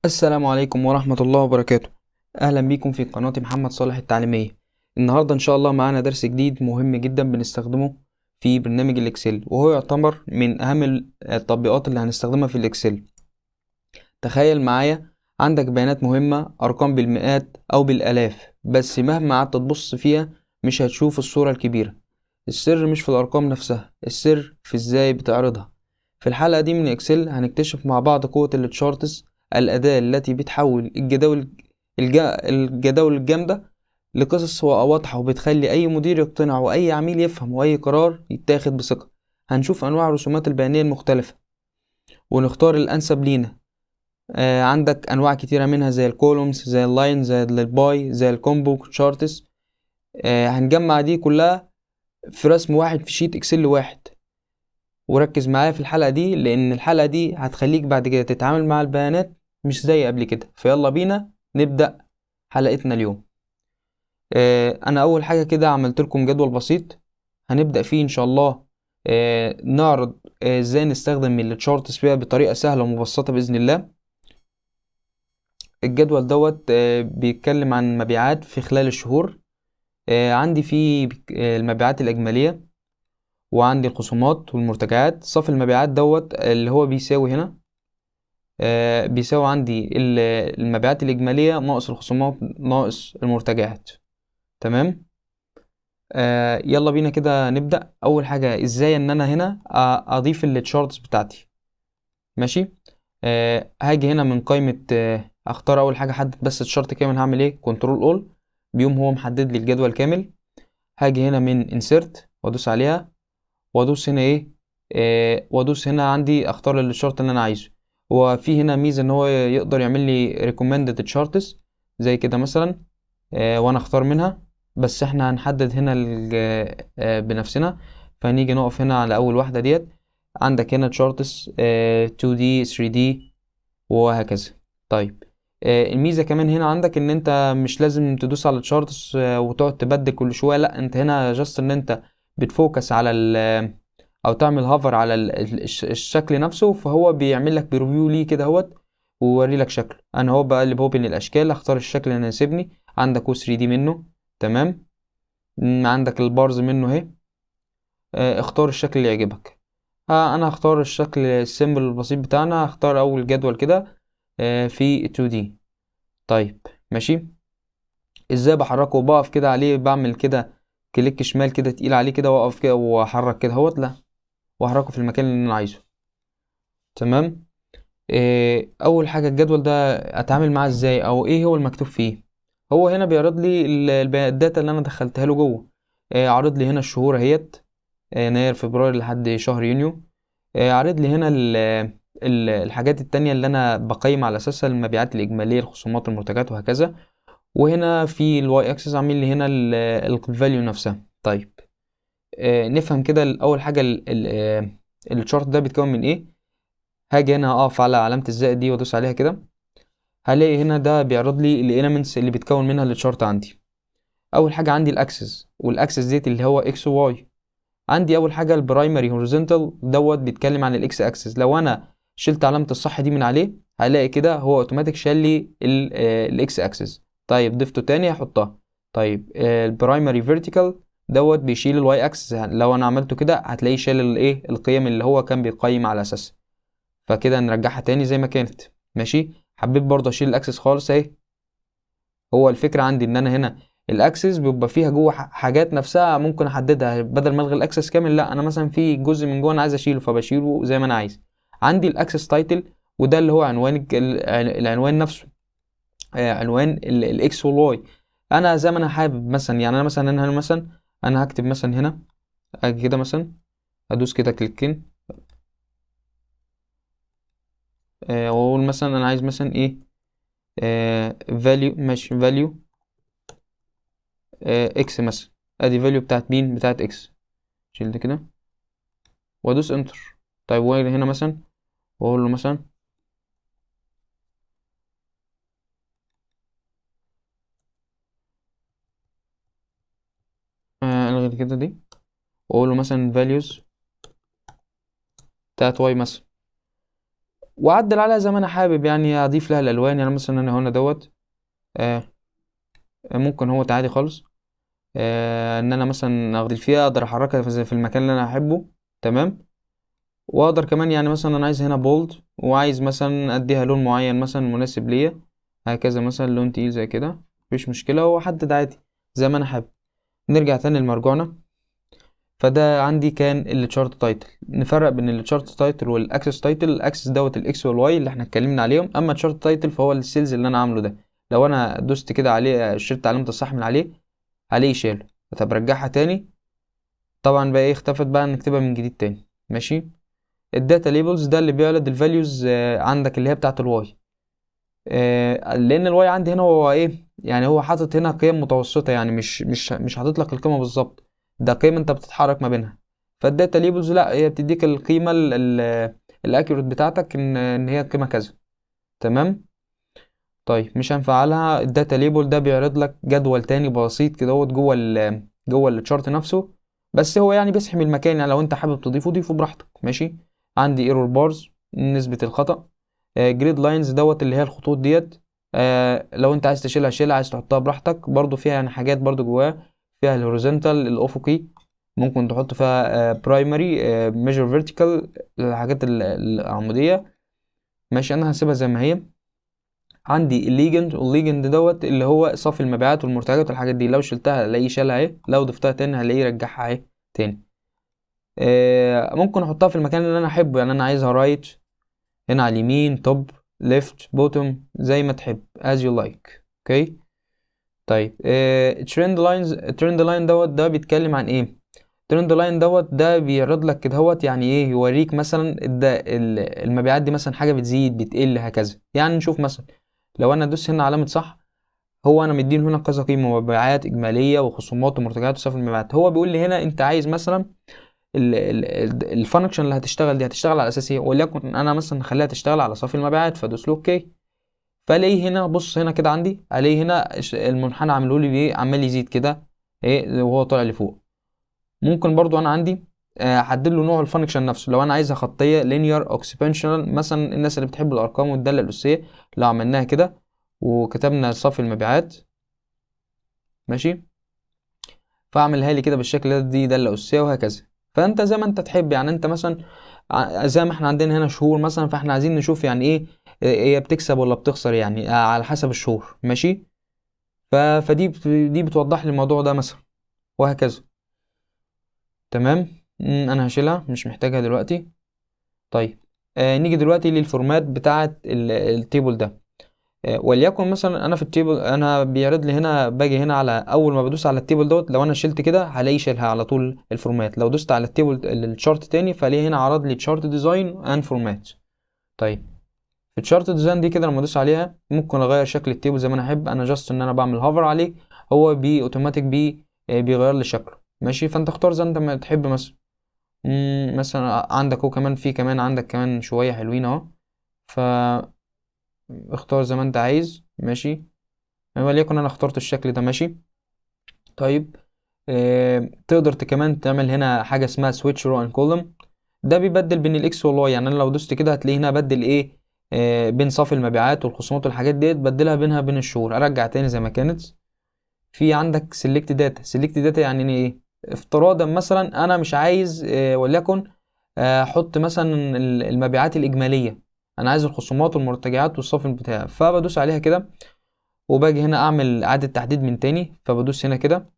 السلام عليكم ورحمة الله وبركاته. أهلا بيكم في قناة محمد صالح التعليمية. النهاردة إن شاء الله معانا درس جديد مهم جدا بنستخدمه في برنامج الإكسل، وهو يعتبر من أهم التطبيقات اللي هنستخدمها في الإكسل. تخيل معايا عندك بيانات مهمة، أرقام بالمئات أو بالآلاف، بس مهما قعدت تبص فيها مش هتشوف الصورة الكبيرة. السر مش في الأرقام نفسها، السر في إزاي بتعرضها. في الحلقة دي من إكسل هنكتشف مع بعض قوة التشارتس، الأداة التي بتحول الجداول الجامدة لقصص واضحة، وبتخلي أي مدير يقتنع وأي عميل يفهم وأي قرار يتاخد بثقة. هنشوف أنواع الرسومات البيانية المختلفة ونختار الأنسب لينا. عندك أنواع كتيرة منها زي الكولومز، زي اللاين، زي الباي، زي الكومبو تشارتس. هنجمع دي كلها في رسم واحد في شيت إكسل واحد. وركز معايا في الحلقة دي، لأن الحلقة دي هتخليك بعد كده تتعامل مع البيانات مش زي قبل كده. فيلا بينا نبدأ حلقتنا اليوم. أنا أول حاجة كده عملت لكم جدول بسيط هنبدأ فيه إن شاء الله. نعرض إزاي نستخدم التشارتس فيها بطريقة سهلة ومبسطة بإذن الله. الجدول دوت بيتكلم عن مبيعات في خلال الشهور. عندي فيه المبيعات الإجمالية، وعندي الخصومات والمرتجعات. صافي المبيعات دوت اللي هو بيساوي هنا بيساوي عندي المبيعات الإجمالية ناقص الخصومات ناقص المرتجعات. تمام. يلا بينا كده نبدأ. أول حاجة إزاي إن أنا هنا أضيف التشارتس بتاعتي. ماشي. هاجي هنا من قائمة اختار اول حاجة احدد بس الشرط كامل. هعمل ايه؟ كنترول اول، بيقوم هو محدد لي الجدول كامل. هاجي هنا من انسيرت وادوس عليها، وادوس هنا ايه، وادوس هنا عندي اختار الشرط اللي انا عايزه. وفي هنا ميزة ان هو يقدر يعمل لي recommended charts زي كده مثلا. وانا اختار منها، بس احنا هنحدد هنا بنفسنا. فنيجي نقف هنا على اول واحدة ديت. عندك هنا charts 2D 3D وهكذا. طيب، الميزة كمان هنا عندك ان انت مش لازم تدوس على التشارتس وتقعد تبدل كل شوية. لا، انت هنا جاست ان انت بتفوكس على او تعمل هافر على الشكل نفسه، فهو بيعمل لك بريفيو ليه كده اهوت، ووري لك شكله. انا هو بقلب هو بين الاشكال، اختار الشكل اللي يناسبني. عندك 3 دي منه. تمام. عندك البارز منه اهي. اختار الشكل اللي يعجبك. انا هختار الشكل السيمبل البسيط بتاعنا. هختار اول جدول كده في 2D. طيب ماشي. ازاي بحركه؟ وبقف كده عليه، بعمل كده كليك شمال كده تقيل عليه كده، واقف كده واحرك كده اهوت. لا، واحركه في المكان اللي انا عايزه. تمام. اول حاجه الجدول ده اتعامل معاه ازاي، او ايه هو المكتوب فيه؟ هو هنا بيعرض لي الداتا اللي انا دخلتها له جوه. عرض لي هنا الشهور اهيت، يناير فبراير لحد شهر يونيو. عرض لي هنا الحاجات التانية اللي انا بقيم على اساسها المبيعات الاجماليه، الخصومات، المنتجات، وهكذا. وهنا في الواي اكسس عامل لي هنا الفاليو نفسها. طيب، نفهم كده اول حاجه الشارت ده بيتكون من ايه. هاجي هنا اقف على علامه الزائد دي وادوس عليها كده. هلاقي هنا ده بيعرض لي الاليمنتس اللي بتكون منها الشارت عندي. اول حاجه عندي الاكسس، والاكسس ديت اللي هو اكس وواي. عندي اول حاجه البرايمري هوريزونتال دوت بيتكلم عن الاكس اكسس. لو انا شلت علامه الصح دي من عليه هلاقي كده هو اوتوماتيك شال لي الاكس اكسس. طيب ضفته تاني هحطها. طيب البرايمري فيرتيكال دوت بيشيل الواي اكسس. لو انا عملته كده هتلاقيه شال الايه، القيم اللي هو كان بيقيم على اساسها. فكده نرجعها تاني زي ما كانت. ماشي. حبيت برضه اشيل الاكسس خالص اهي. هو الفكرة عندي ان انا هنا الاكسس بيبقى فيها جوه حاجات نفسها ممكن احددها. بدل ما الغي الاكسس كامل، لا، انا مثلا في جزء من جوه انا عايز اشيله فبشيله زي ما انا عايز. عندي الاكسس تايتل، وده اللي هو عنوان العنوان نفسه. عنوان الاكس والواي. انا زي ما انا حابب مثلا، يعني انا مثلا هنا مثلا انا هكتب مثلا هنا. اجي كده مثلا ادوس كده كليكين، واقول مثلا انا عايز مثلا ايه، فاليو. ماشي، فاليو اكس مثلا. ادي فاليو بتاعت مين؟ بتاعت اكس. شيل ده كده وادوس انتر. طيب واجي هنا مثلا واقول له مثلا الغي كده دي، واقول له مثلا values بتاعت واي مثلا. واعدل عليها زي ما انا حابب، يعني اضيف لها الالوان. يعني مثلا انا هنا دوت آه ممكن هو عادي خالص ان انا مثلا اخد فيها، اقدر احركها في المكان اللي انا احبه. تمام. واقدر كمان يعني مثلا انا عايز هنا بولد، وعايز مثلا اديها لون معين مثلا مناسب ليا، هكذا مثلا لون تقيل زي كده، مفيش مشكلة، واحدد عادي زي ما انا حابب. نرجع تاني لمرجوعنا. فده عندي كان التشارت تايتل. نفرق بين التشارت تايتل والاكسس تايتل. الاكسس دوت الاكس والواي اللي احنا اتكلمنا عليهم، اما التشارت تايتل فهو السيلز اللي انا عامله ده. لو انا دوست كده عليه، شلت علامة الصح من عليه يشيله. طب رجعها تاني، طبعا بقى ايه اختفت، بقى نكتبها من جديد تاني. ماشي. الداتا ليبلز ده اللي بيعرض الفاليوز عندك اللي هي بتاعه الواي. لان الواي عندي هنا هو ايه، يعني هو حاطط هنا قيم متوسطه، يعني مش حاطط لك القيمه بالظبط، ده قيم انت بتتحرك ما بينها. فالداتا ليبلز لا، هي بتديك القيمه الاكيوريت بتاعتك ان هي قيمه كذا. تمام. طيب مش هنفعلها. الداتا ليبل ده بيعرض لك جدول تاني بسيط كده جوه التشارت نفسه، بس هو يعني بيسحب المكان، يعني لو انت حابب تضيفه ضيفه براحتك. ماشي. عندي ايرور بارز، نسبة الخطأ. جريد لاينز دوت اللي هي الخطوط ديت. لو انت عايز تشيلها شيلها، عايز تحطها براحتك. برضو فيها يعني حاجات برضو جواها، فيها الهوريزونتال الافقي، ممكن تحط فيها برايمري ميجر فيرتيكال الحاجات العمودية. ماشي، انا هسيبها زي ما هي. عندي الليجند، والليجند دوت اللي هو صافي المبيعات والمرتجات والحاجات دي. لو شلتها هلاقيه شالها اهي، لو ضفتها تاني هلاقيه رجعها اهي تاني. ممكن احطها في المكان اللي انا احبه، يعني انا عايزها رايت، هنا على اليمين، توب، ليفت، بوتوم، زي ما تحب as you like. اوكي. طيب ترند لاينز. الترند لاين دوت ده بيتكلم عن ايه؟ الترند لاين دوت ده بيعرض لك كده هوت، يعني ايه، يوريك مثلا المبيعات دي مثلا حاجه بتزيد بتقل هكذا. يعني نشوف مثلا لو انا ادوس هنا علامه صح، هو انا مدين هنا كذا قيمه، مبيعات اجماليه وخصومات ومرتجعات وصافي المبيعات. هو بيقول لي هنا انت عايز مثلا الفانكشن اللي هتشتغل دي هتشتغل على اساس ايه، وليكن انا مثلا خليها تشتغل على صافي المبيعات، فادوس له اوكي. فالاقيه هنا، بص هنا كده عندي، الاقيه هنا المنحنى عامله لي ايه، عمال يزيد كده ايه وهو طالع لفوق. ممكن برضو انا عندي احدد له نوع الفانكشن نفسه. لو انا عايزها خطيه linear exponential مثلا، الناس اللي بتحب الارقام والداله الاسيه، لو عملناها كده وكتبنا صافي المبيعات، ماشي، فاعملها لي كده بالشكل ده، دي داله اسيه وهكذا. فانت زي ما انت تحب، يعني انت مثلا زي ما احنا عندنا هنا شهور مثلا، فاحنا عايزين نشوف يعني ايه هي بتكسب ولا بتخسر، يعني على حسب الشهور. ماشي. دي بتوضح لي الموضوع ده مثلا، وهكذا. تمام. انا هشيلها مش محتاجها دلوقتي. طيب نيجي دلوقتي للفورمات بتاعه التيبل ده. وليكن مثلا انا في التيبل، انا بيعرض لي هنا، باجي هنا على اول ما بدوس على التيبل دوت، لو انا شلت كده هلاقي شيلها على طول الفورمات. لو دوست على التيبل الشارت تاني فلاقيه هنا عرض لي تشارت ديزاين اند فورمات. طيب في الشارت ديزاين دي كده لما ادوس عليها ممكن اغير شكل التيبل زي ما انا احب. انا جاست ان انا بعمل هوفر عليه، هو اوتوماتيك بيغير لي شكله. ماشي. فانت اختار زي انت ما تحب مثلا. مثلا عندك هو كمان، في كمان عندك كمان شوية حلوين اهو، فاختار زي ما انت عايز. ماشي. وليكن انا اخترت الشكل ده. ماشي. طيب تقدر كمان تعمل هنا حاجة اسمها switch row and column. ده بيبدل بين الاكس والواي. يعني انا لو دوست كده هتلاقي هنا بدل ايه بين صافي المبيعات والخصومات والحاجات ديت، بدلها بينها بين الشهور، ارجع تاني زي ما كانت. في عندك select data. select data يعني ايه؟ افتراضا مثلا انا مش عايز وليكن احط مثلا المبيعات الاجماليه، انا عايز الخصومات والمرتجعات والصافي بتاعي. فبدوس عليها كده، وباجي هنا اعمل اعاده تحديد من تاني، فبدوس هنا كده،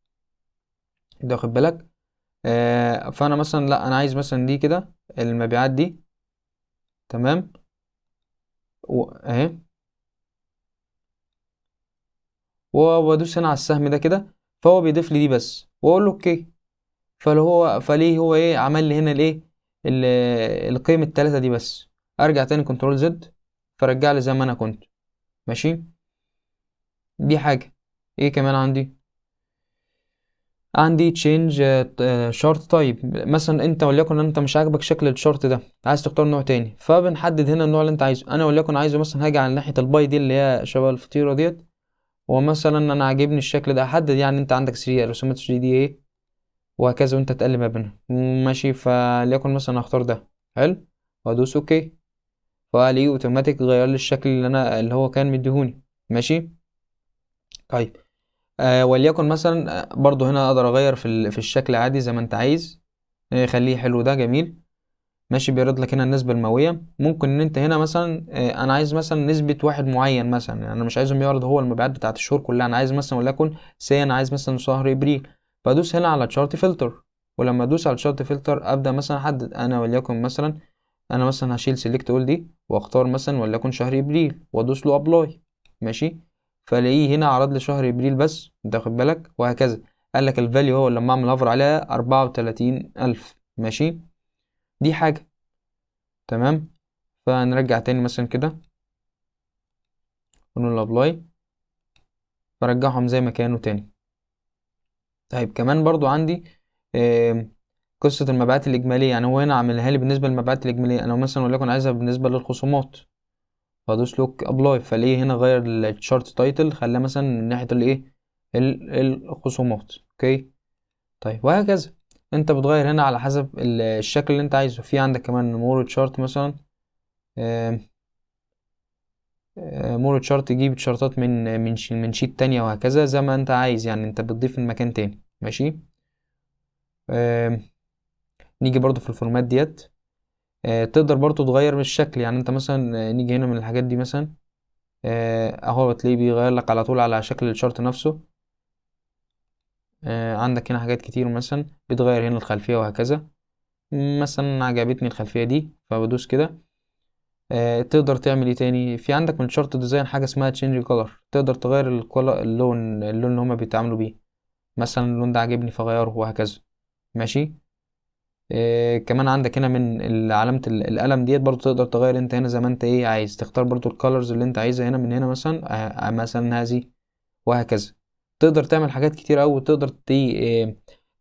ده واخد بالك. فانا مثلا لا، انا عايز مثلا دي كده المبيعات دي. تمام. اهي. وبدوس هنا على السهم ده كده، فهو بيضيف لي دي بس، واقول له اوكي. فليه هو ايه عمل لي هنا الايه ال- القيم التلاتة دي بس. ارجع تاني كنترول زد، فرجع لي زي ما انا كنت. ماشي. دي حاجة. ايه كمان عندي تشينج شارت. طيب مثلا انت وليكن انت مش عاجبك شكل الشارت ده، عايز تختار نوع تاني، فبنحدد هنا النوع اللي انت عايزه. انا وليكن عايزه مثلا، هاجي على ناحية الباي دي اللي هي شبه الفطيرة ديت، ومثلا انا عاجبني الشكل ده، احدد يعني انت عندك 3 رسومات 3 دي ايه، وهكذا، وانت تقلب ما بينهم. ماشي. فليكن مثلا اختار ده. حلو. وادوس اوكي. فهلاقيه اوتوماتيك غير لي الشكل اللي هو كان مديهوني. ماشي. طيب وليكن مثلا برضو هنا اقدر اغير في الشكل عادي زي ما انت عايز. خليه حلو، ده جميل. ماشي. بيعرض لك هنا النسبة المئوية. ممكن ان انت هنا مثلا انا عايز مثلا نسبة واحد معين مثلا، يعني انا مش عايزهم يعرض هو المبيعات بتاعت الشهور كلها، انا عايز مثلا وليكن انا عايز مثلا شهر ابريل. فادوس هنا على تشارت فلتر، ولما ادوس على تشارت فلتر ابدا مثلا احدد انا وليكن مثلا انا مثلا هشيل سيلكت اول دي واختار مثلا وليكن شهر ابريل وادوس له ابلاي. ماشي. فلاقيه هنا عرض لي شهر ابريل بس، انت واخد بالك، وهكذا. قال لك الفاليو هو لما اعمل هافر عليها 34,000. ماشي. دي حاجة. تمام. فنرجع تاني مثلا كده ونقول ابلاي، برجعهم زي ما كانوا تاني. طيب كمان برضو عندي قصة المبيعات الإجمالية. يعني هو هنا عاملها لي بالنسبة للمبيعات الإجمالية، أنا مثلا وليكن عايزها بالنسبة للخصومات، فادوس لوك ابلاي، فليه هنا غير الشارت تايتل، خلاه مثلا من ناحية الايه الخصومات. اوكي. طيب وهكذا. انت بتغير هنا على حسب الشكل اللي انت عايزه. في عندك كمان مور تشارت مثلا، مور تشارت يجيب تشارتات من شيت تانية، وهكذا زي ما انت عايز، يعني انت بتضيف من مكان تاني. ماشي. نيجي برضو في الفورمات ديت، تقدر برضو تغير من الشكل. يعني انت مثلا نيجي هنا من الحاجات دي مثلا، اهو بتلاقيه بيغير لك على طول على شكل الشارت نفسه. عندك هنا حاجات كتير، مثلا بتغير هنا الخلفية وهكذا. مثلا عجبتني الخلفية دي فبدوس كده. تقدر تعمل ايه تاني؟ في عندك من شارت ديزاين حاجة اسمها تشينج كولر، تقدر تغير اللون اللي هما بيتعاملوا بيه. مثلا اللون ده عاجبني فغيره وهكذا. ماشي. كمان عندك هنا من علامة القلم ديت برضو تقدر تغير انت هنا زي ما انت ايه عايز، تختار برضو الكالرز اللي انت عايزها هنا من هنا مثلا، مثلا هذه وهكذا. تقدر تعمل حاجات كتير أوي، وتقدر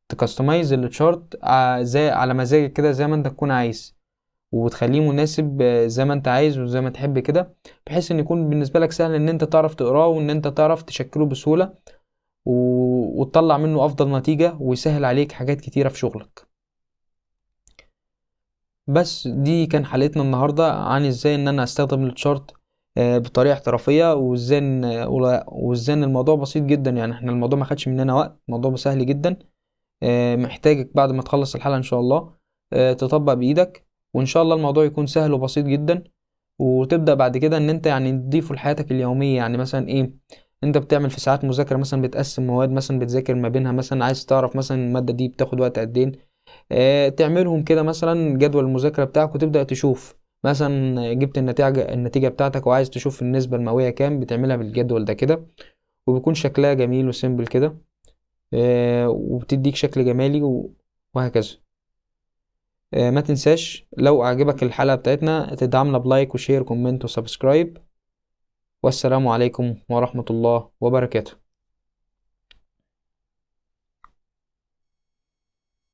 تكستمايز التشارت زي على مزاجك كده زي ما انت تكون عايز، وتخليه مناسب زي ما انت عايز وزي ما تحب كده، بحيث ان يكون بالنسبة لك سهل ان انت تعرف تقراه وان انت تعرف تشكله بسهولة وتطلع منه افضل نتيجة، ويسهل عليك حاجات كتيرة في شغلك. بس دي كان حلقتنا النهاردة عن ازاي ان انا استخدم التشارت بطريقة احترافية، وازاي ان الموضوع بسيط جدا. يعني احنا الموضوع ما خدش مننا وقت، الموضوع سهل جدا. محتاجك بعد ما تخلص الحلقة ان شاء الله تطبق بايدك، وان شاء الله الموضوع يكون سهل وبسيط جدا. وتبدأ بعد كده ان انت يعني تضيفه لحياتك اليومية. يعني مثلا ايه، انت بتعمل في ساعات مذاكرة مثلا، بتقسم مواد مثلا بتذاكر ما بينها، مثلا عايز تعرف مثلا المادة دي بتاخد وقت قد ايه، تعملهم كده مثلا جدول المذاكرة بتاعك، وتبدأ تشوف مثلا جبت النتيجة بتاعتك وعايز تشوف النسبة المئوية كام، بتعملها بالجدول ده كده، وبيكون شكلها جميل وسيمبل كده. وبتديك شكل جمالي وهكذا. ما تنساش لو أعجبك الحلقة بتاعتنا تدعمنا بلايك وشير كومنت وسبسكرايب. والسلام عليكم ورحمة الله وبركاته.